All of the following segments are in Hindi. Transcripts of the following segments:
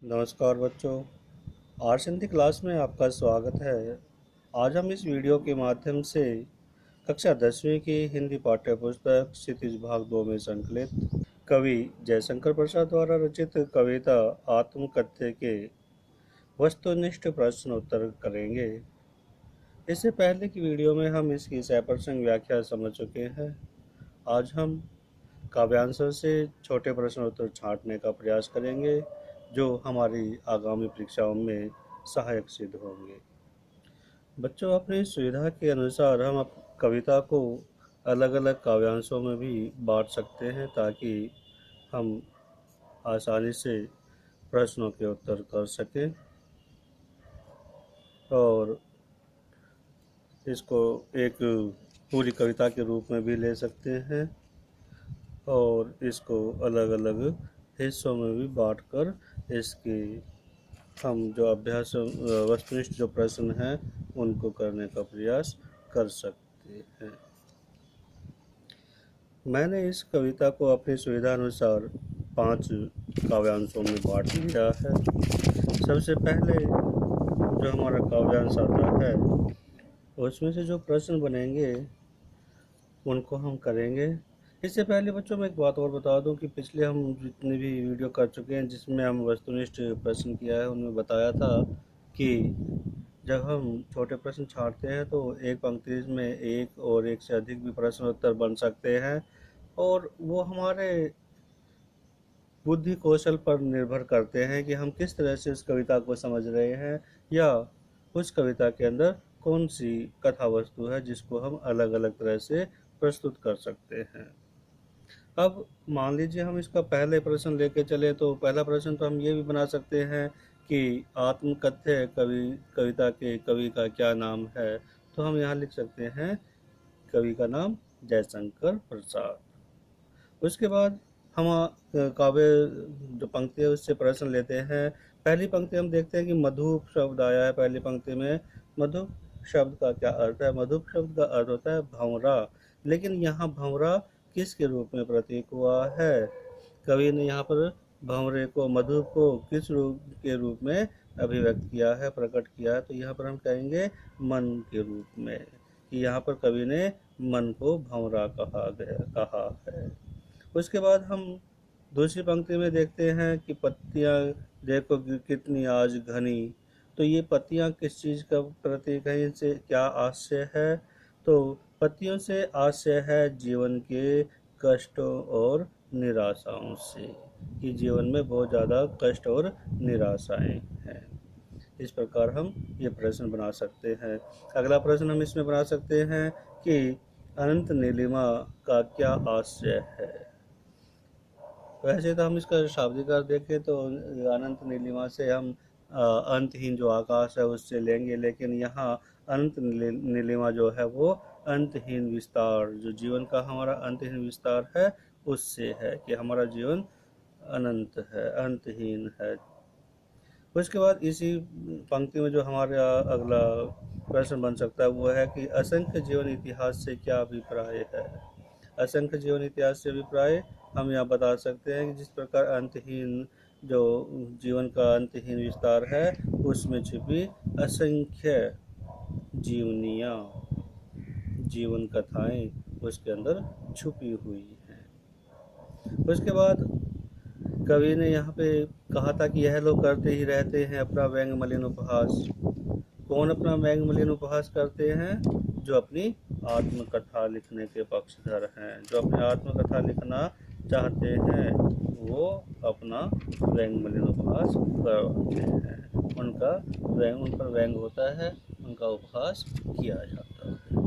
नमस्कार बच्चों। आज हिंदी क्लास में आपका स्वागत है। आज हम इस वीडियो के माध्यम से कक्षा 10वीं की हिंदी पाठ्य पुस्तक क्षितिज भाग 2 में संकलित कवि जयशंकर प्रसाद द्वारा रचित कविता आत्मकथ्य के वस्तुनिष्ठ प्रश्न उत्तर करेंगे। इससे पहले की वीडियो में हम इसकी 100% व्याख्या समझ चुके हैं। आज हम काव्यांशों से छोटे प्रश्न उत्तर छांटने का प्रयास करेंगे जो हमारी आगामी परीक्षाओं में सहायक सिद्ध होंगे। बच्चों, अपनी सुविधा के अनुसार हम कविता को अलग अलग काव्यांशों में भी बांट सकते हैं ताकि हम आसानी से प्रश्नों के उत्तर कर सकें और इसको एक पूरी कविता के रूप में भी ले सकते हैं और इसको अलग अलग हिस्सों में भी बांटकर इसके हम जो अभ्यास वस्तुनिष्ठ जो प्रश्न हैं उनको करने का प्रयास कर सकते हैं। मैंने इस कविता को अपनी सुविधा अनुसार 5 काव्यांशों में बांट दिया है। सबसे पहले जो हमारा काव्यांश आता है उसमें से जो प्रश्न बनेंगे उनको हम करेंगे। इससे पहले बच्चों मैं एक बात और बता दूं कि पिछले हम जितने भी वीडियो कर चुके हैं जिसमें हम वस्तुनिष्ठ प्रश्न किया है उनमें बताया था कि जब हम छोटे प्रश्न छांटते हैं तो एक पंक्ति में एक और एक से अधिक भी प्रश्न उत्तर बन सकते हैं और वो हमारे बुद्धि कौशल पर निर्भर करते हैं कि हम किस तरह से उस कविता को समझ रहे हैं या उस कविता के अंदर कौन सी कथा वस्तु है जिसको हम अलग अलग तरह से प्रस्तुत कर सकते हैं। अब मान लीजिए हम इसका पहले प्रश्न लेके चले तो पहला प्रश्न तो हम ये भी बना सकते हैं कि आत्मकथ्य कविता के कवि का क्या नाम है। तो हम यहाँ लिख सकते हैं कवि का नाम जयशंकर प्रसाद। उसके बाद हम काव्य जो पंक्ति है उससे प्रश्न लेते हैं। पहली पंक्ति हम देखते हैं कि मधुप शब्द आया है। पहली पंक्ति में मधुप शब्द का क्या अर्थ है? मधुप शब्द का अर्थ होता है भंवरा। लेकिन यहाँ भंवरा किसके रूप में प्रतीक हुआ है? कवि ने यहाँ पर भंवरे को मधुप को किस रूप के रूप में अभिव्यक्त किया है, प्रकट किया है? तो यहाँ पर हम कहेंगे मन के रूप में कि यहाँ पर कवि ने मन को भंवरा कहा है। उसके बाद हम दूसरी पंक्ति में देखते हैं कि पत्तियां देखो कितनी आज घनी। तो ये पत्तियां किस चीज़ का प्रतीक है? इनसे क्या आशय है? तो पत्तियों से आशय है जीवन के कष्टों और निराशाओं से कि जीवन में बहुत ज़्यादा कष्ट और निराशाएं हैं। इस प्रकार हम ये प्रश्न बना सकते हैं। अगला प्रश्न हम इसमें बना सकते हैं कि अनंत नीलिमा का क्या आशय है? वैसे तो हम इसका शाब्दिक अर्थ देखें तो अनंत नीलिमा से हम अंतहीन जो आकाश है उससे लेंगे, लेकिन यहाँ अनंत नीलिमा जो है वो अंतहीन विस्तार, जो जीवन का हमारा अंतहीन विस्तार है उससे है कि हमारा जीवन अनंत है, अंतहीन है। उसके बाद इसी पंक्ति में जो हमारा अगला प्रश्न बन सकता है वो है कि असंख्य जीवन इतिहास से क्या अभिप्राय है? असंख्य जीवन इतिहास से अभिप्राय हम यहाँ बता सकते हैं कि जिस प्रकार अंतहीन जो जीवन का अंतहीन विस्तार है उसमें छिपी असंख्य जीवनियाँ, जीवन कथाएं उसके अंदर छुपी हुई हैं। उसके बाद कवि ने यहाँ पे कहा था कि यह लोग करते ही रहते हैं अपना व्यंग मलिन उपहास। कौन अपना व्यंग मलिन उपहास करते हैं? जो अपनी आत्मकथा लिखने के पक्षधर हैं, जो अपनी आत्मकथा लिखना चाहते हैं वो अपना व्यंग मलिन उपहास करते हैं। उन पर व्यंग होता है, उनका उपहास किया जाता है।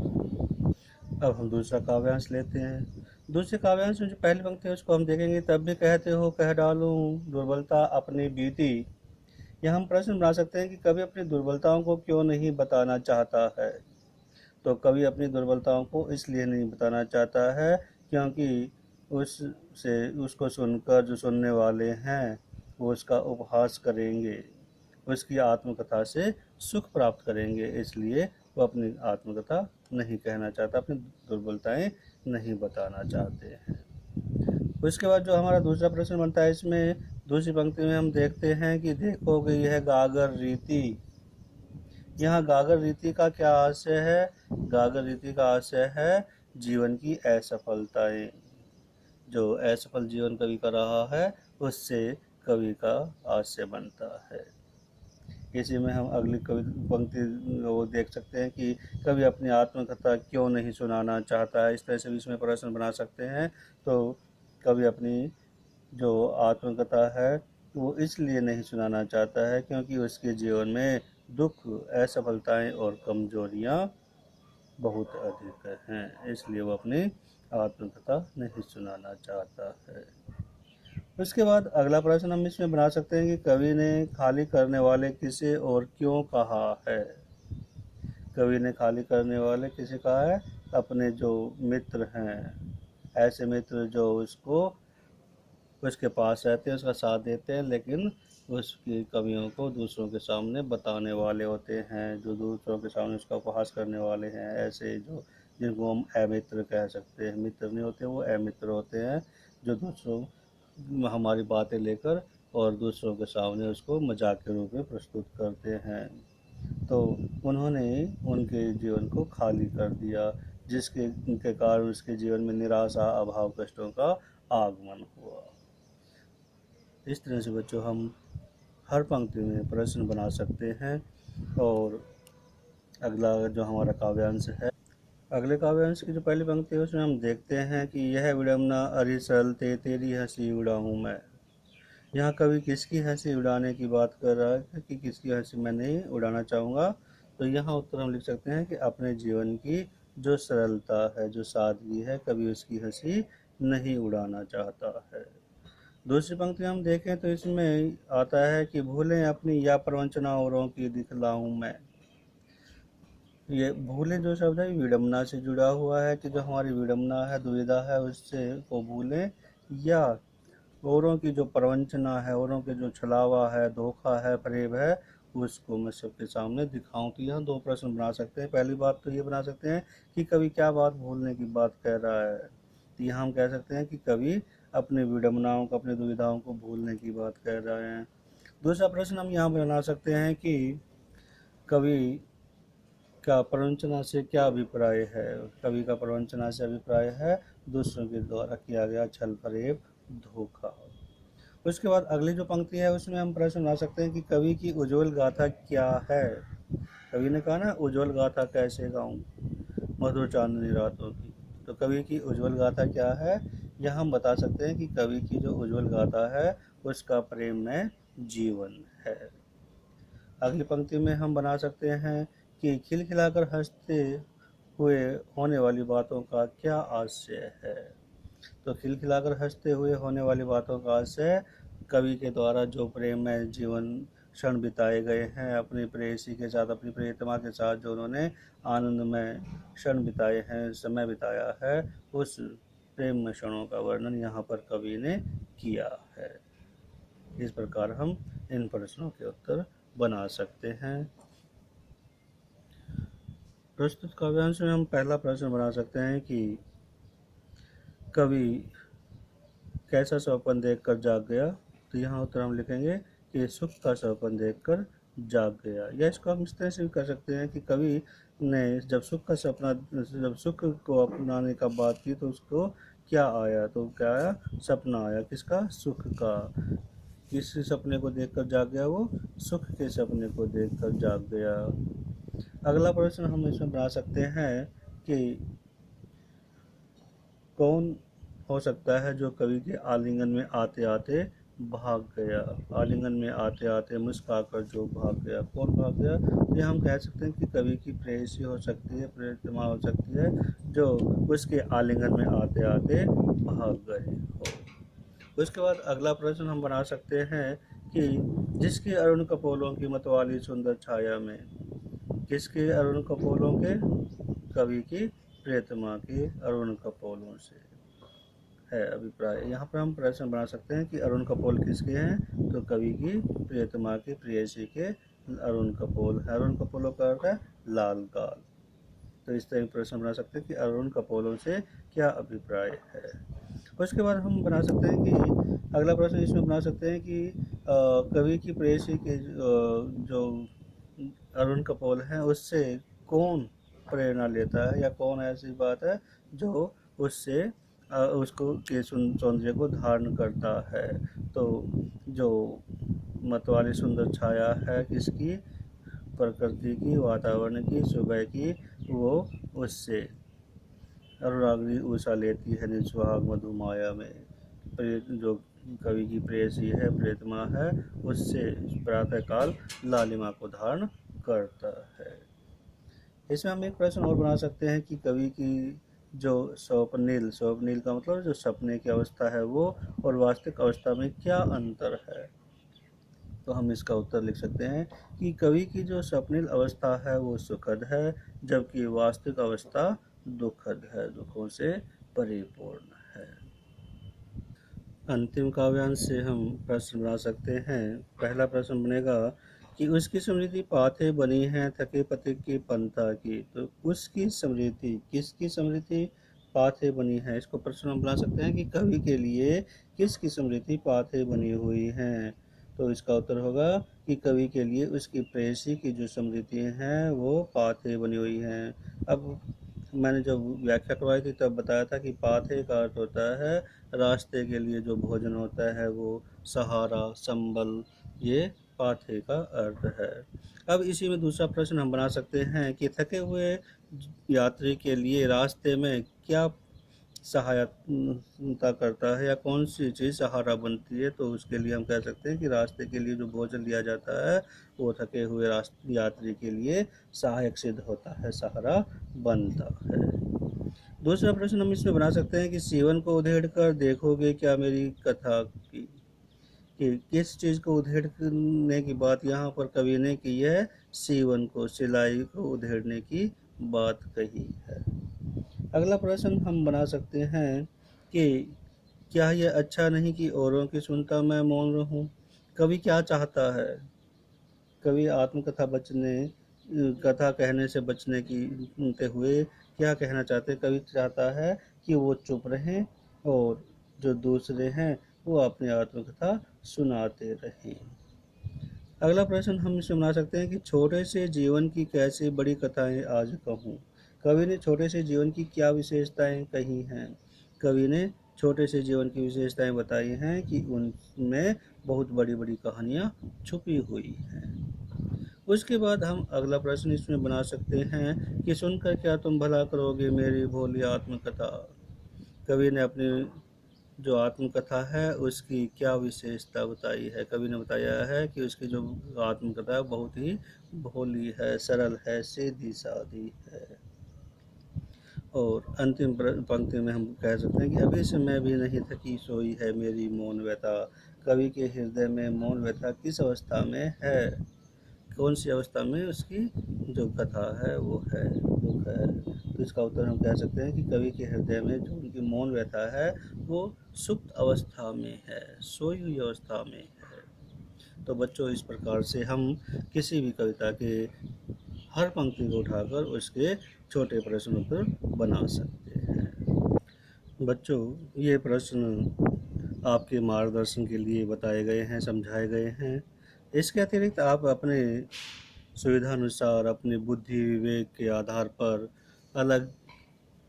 अब हम दूसरा काव्यांश लेते हैं। दूसरे काव्यांश में जो पहली पंक्ति है उसको हम देखेंगे। तब भी कहते हो कह डालूं दुर्बलता अपनी बीती। यह हम प्रश्न बना सकते हैं कि कवि अपनी दुर्बलताओं को क्यों नहीं बताना चाहता है? तो कवि अपनी दुर्बलताओं को इसलिए नहीं बताना चाहता है क्योंकि उसको सुनकर जो सुनने वाले हैं वो उसका उपहास करेंगे, उसकी आत्मकथा से सुख प्राप्त करेंगे, इसलिए वो अपनी आत्मकथा नहीं कहना चाहता, अपनी दुर्बलताएं नहीं बताना चाहते हैं। उसके बाद जो हमारा दूसरा प्रश्न बनता है इसमें दूसरी पंक्ति में हम देखते हैं कि देखोगे यह गागर रीति। यहाँ गागर रीति का क्या आशय है? गागर रीति का आशय है जीवन की असफलताएं। जो असफल जीवन कवि का रहा है उससे कवि का आशय बनता है। इसी में हम अगली कवि पंक्ति वो देख सकते हैं कि कवि अपनी आत्मकथा क्यों नहीं सुनाना चाहता है। इस तरह से भी इसमें प्रश्न बना सकते हैं। तो कवि अपनी जो आत्मकथा है वो इसलिए नहीं सुनाना चाहता है क्योंकि उसके जीवन में दुख, असफलताएं और कमजोरियां बहुत अधिक हैं, इसलिए वो अपनी आत्मकथा नहीं सुनाना चाहता है। उसके बाद अगला प्रश्न हम इसमें बना सकते हैं कि कवि ने खाली करने वाले किसे और क्यों कहा है। कवि ने खाली करने वाले किसे कहा है? अपने जो मित्र हैं, ऐसे मित्र जो उसके पास रहते हैं, उसका साथ देते हैं, लेकिन उसकी कमियों को दूसरों के सामने बताने वाले होते हैं, जो दूसरों के सामने उसका उपहास करने वाले हैं, ऐसे जो जिनको हम अमित्र कह सकते हैं। मित्र नहीं होते, वो अमित्र होते हैं, जो दूसरों हमारी बातें लेकर और दूसरों के सामने उसको मजाक के रूप में प्रस्तुत करते हैं। तो उन्होंने उनके जीवन को खाली कर दिया, जिसके कारण उसके जीवन में निराशा, अभाव, कष्टों का आगमन हुआ। इस तरह से बच्चों हम हर पंक्ति में प्रश्न बना सकते हैं। और अगला जो हमारा काव्यांश है, अगले काव्यांश की जो पहली पंक्ति है उसमें हम देखते हैं कि यह विडम्बना अरि सरलते तेरी हंसी उड़ाऊं मैं। यहाँ कवि किसकी हंसी उड़ाने की बात कर रहा है कि किसकी हंसी मैं नहीं उड़ाना चाहूँगा? तो यहाँ उत्तर हम लिख सकते हैं कि अपने जीवन की जो सरलता है, जो सादगी है, कवि उसकी हंसी नहीं उड़ाना चाहता है। दूसरी पंक्ति हम देखें तो इसमें आता है कि भूलें अपनी या प्रवंचना औरों की दिखलाऊं मैं। ये भूलें जो शब्द है विडम्बना से जुड़ा हुआ है कि जो हमारी विडम्बना है, दुविधा है, उससे को भूलें, या औरों की जो प्रवंचना है, औरों के जो छलावा है, धोखा है, फरेब है, उसको मैं सबके सामने दिखाऊं। तो यहाँ दो प्रश्न बना सकते हैं। पहली बात तो ये बना सकते हैं कि कवि क्या बात भूलने की बात कह रहा है। तो यहाँ हम कह सकते हैं कि कवि अपनी विडम्बनाओं को, अपनी दुविधाओं को भूलने की बात कह रहे हैं। दूसरा प्रश्न हम यहाँ बना सकते हैं कि कवि का प्रवंचना से क्या अभिप्राय है। कवि का प्रवंचना से अभिप्राय है दूसरों के द्वारा किया गया छल, फरेब, धोखा। उसके बाद अगली जो पंक्ति है उसमें हम प्रश्न बना सकते हैं कि कवि की उज्ज्वल गाथा क्या है। कवि ने कहा ना, उज्ज्वल गाथा कैसे गाऊं मधुर चांदनी रातों की। तो कवि की उज्ज्वल गाथा क्या है? यह हम बता सकते हैं कि कवि की जो उज्ज्वल गाथा है उसका प्रेम में जीवन है। अगली पंक्ति में हम बना सकते हैं कि खिलखिलाकर हंसते हुए होने वाली बातों का क्या आशय है। तो खिलखिलाकर हंसते हुए होने वाली बातों का आशय कवि के द्वारा जो प्रेम में जीवन क्षण बिताए गए हैं, अपनी प्रेयसी के साथ, अपनी प्रियतमा के साथ जो उन्होंने आनंदमय क्षण बिताए हैं, समय बिताया है, उस प्रेम में क्षणों का वर्णन यहाँ पर कवि ने किया है। इस प्रकार हम इन प्रश्नों के उत्तर बना सकते हैं। प्रस्तुत काव्यांश में हम पहला प्रश्न बना सकते हैं कि कवि कैसा स्वप्न देखकर जाग गया। तो यहाँ उत्तर हम लिखेंगे कि सुख का स्वप्न देखकर जाग गया। या इसको हम इस तरह से भी कर सकते हैं कि कवि ने जब सुख को अपनाने का बात की तो उसको क्या आया? तो क्या आया? सपना आया। किसका? सुख का। किस सपने को देखकर जाग गया? वो सुख के सपने को देखकर जाग गया। अगला प्रश्न हम इसमें बना सकते हैं कि कौन हो सकता है जो कवि के आलिंगन में आते आते भाग गया। आलिंगन में आते आते मुस्कुराकर जो भाग गया, कौन भाग गया? ये हम कह सकते हैं कि कवि की प्रेयसी हो सकती है, प्रियतमा हो सकती है, जो उसके आलिंगन में आते आते भाग गए हो। उसके बाद अगला प्रश्न हम बना सकते हैं कि जिसकी अरुण कपोलों की मतवाली सुंदर छाया में। किसके अरुण कपोलों के? कवि की प्रियतमा के अरुण कपोलों से है अभिप्राय। यहाँ पर हम प्रश्न बना सकते हैं कि अरुण कपोल किसके हैं? तो कवि की प्रियतमा के, प्रेयसी के अरुण कपोल है। अरुण कपोलों का अर्थ है लाल गाल। तो इस तरह प्रश्न बना सकते हैं कि अरुण कपोलों से क्या अभिप्राय है। उसके बाद हम बना सकते हैं कि अगला प्रश्न इसमें बना सकते हैं कि कवि की प्रेयसी के जो अरुण कपूर हैं उससे कौन प्रेरणा लेता है, या कौन ऐसी बात है जो उससे उसको के सौंदर्य को धारण करता है। तो जो मतवाली सुंदर छाया है किसकी, प्रकृति की, वातावरण की, सुबह की, वो उससे अनुरागनी उषा लेती है निज सुहाग मधुमाया में। जो कवि की प्रेयसी है, प्रियतमा है, उससे प्रातःकाल लालिमा को धारण करता है। इसमें हम एक प्रश्न और बना सकते हैं कि कवि की जो स्वप्निल का मतलब जो सपने की अवस्था है वो और वास्तविक अवस्था में क्या अंतर है। तो हम इसका उत्तर लिख सकते हैं कि कवि की जो स्वप्निल अवस्था है वो सुखद है, जबकि वास्तविक अवस्था दुखद है, दुखों से परिपूर्ण है। अंतिम काव्यांश से हम प्रश्न बना सकते हैं। पहला प्रश्न बनेगा कि उसकी स्मृति पाथे बनी है थके पथिक की पंथा की। तो उसकी स्मृति, किसकी स्मृति पाथे बनी है, इसको प्रश्न हम बना सकते हैं कि कवि के लिए किसकी स्मृति पाथे बनी हुई है। तो इसका उत्तर होगा कि कवि के लिए उसकी प्रेयसी की जो स्मृति हैं वो पाथे बनी हुई हैं। अब मैंने जब व्याख्या करवाई थी तब बताया था कि पाथे का अर्थ होता है रास्ते के लिए जो भोजन होता है वो सहारा, संबल, ये पाथे का अर्थ है। अब इसी में दूसरा प्रश्न हम बना सकते हैं कि थके हुए यात्री के लिए रास्ते में क्या सहायता करता है, या कौन सी चीज़ सहारा बनती है। तो उसके लिए हम कह सकते हैं कि रास्ते के लिए जो भोजन लिया जाता है वो थके हुए यात्री के लिए सहायक सिद्ध होता है, सहारा बनता है। दूसरा प्रश्न हम इसमें बना सकते हैं कि सीवन को उधेड़ कर देखोगे क्या मेरी कथा की। कि किस चीज़ को उधेड़ने की बात यहाँ पर कवि ने की है, सीवन को, सिलाई को उधेड़ने की बात कही है। अगला प्रश्न हम बना सकते हैं कि क्या यह अच्छा नहीं कि औरों की सुनता मैं मौन रहूं। कवि क्या चाहता है, कवि आत्मकथा कथा कहने से बचने की हुए क्या कहना चाहते हैं। कवि चाहता है कि वो चुप रहें और जो दूसरे हैं वो अपनी आत्मकथा सुनाते रहें। अगला प्रश्न हम इसे बना सकते हैं कि छोटे से जीवन की कैसी बड़ी कथाएं आज कहूँ। कवि ने छोटे से जीवन की क्या विशेषताएं कही हैं। कवि ने छोटे से जीवन की विशेषताएं बताई हैं कि उनमें बहुत बड़ी बड़ी कहानियां छुपी हुई हैं। उसके बाद हम अगला प्रश्न इसमें बना सकते हैं कि सुनकर क्या तुम भला करोगे मेरी भोली आत्मकथा। कवि ने अपनी जो आत्मकथा है उसकी क्या विशेषता बताई है। कवि ने बताया है कि उसकी जो आत्मकथा है बहुत ही भोली है, सरल है, सीधी सादी है। और अंतिम पंक्ति में हम कह सकते हैं कि अभी से मैं भी नहीं थकी सोई है मेरी मौन व्यथा। कवि के हृदय में मौन व्यथा किस अवस्था में है, कौन सी अवस्था में उसकी जो कथा है वो है, दुख है। तो इसका उत्तर हम कह सकते हैं कि कवि के हृदय में जो उनकी मौन व्यथा है वो सुप्त अवस्था में है, सोई हुई अवस्था में है। तो बच्चों, इस प्रकार से हम किसी भी कविता के हर पंक्ति को उठाकर उसके छोटे प्रश्न उत्तर बना सकते हैं। बच्चों, ये प्रश्न आपके मार्गदर्शन के लिए बताए गए हैं, समझाए गए हैं। इसके अतिरिक्त आप अपने सुविधानुसार अपनी बुद्धि विवेक के आधार पर अलग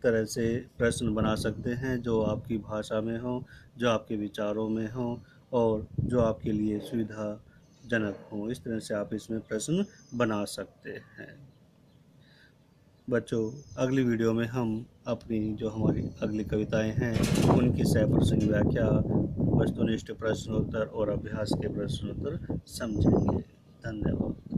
तरह से प्रश्न बना सकते हैं जो आपकी भाषा में हो, जो आपके विचारों में हो और जो आपके लिए सुविधाजनक हो। इस तरह से आप इसमें प्रश्न बना सकते हैं। बच्चों, अगली वीडियो में हम अपनी जो हमारी अगली कविताएं हैं उनकी सप्रसंग व्याख्या, वस्तुनिष्ठ प्रश्नोत्तर और अभ्यास के प्रश्नोत्तर समझेंगे। धन्यवाद।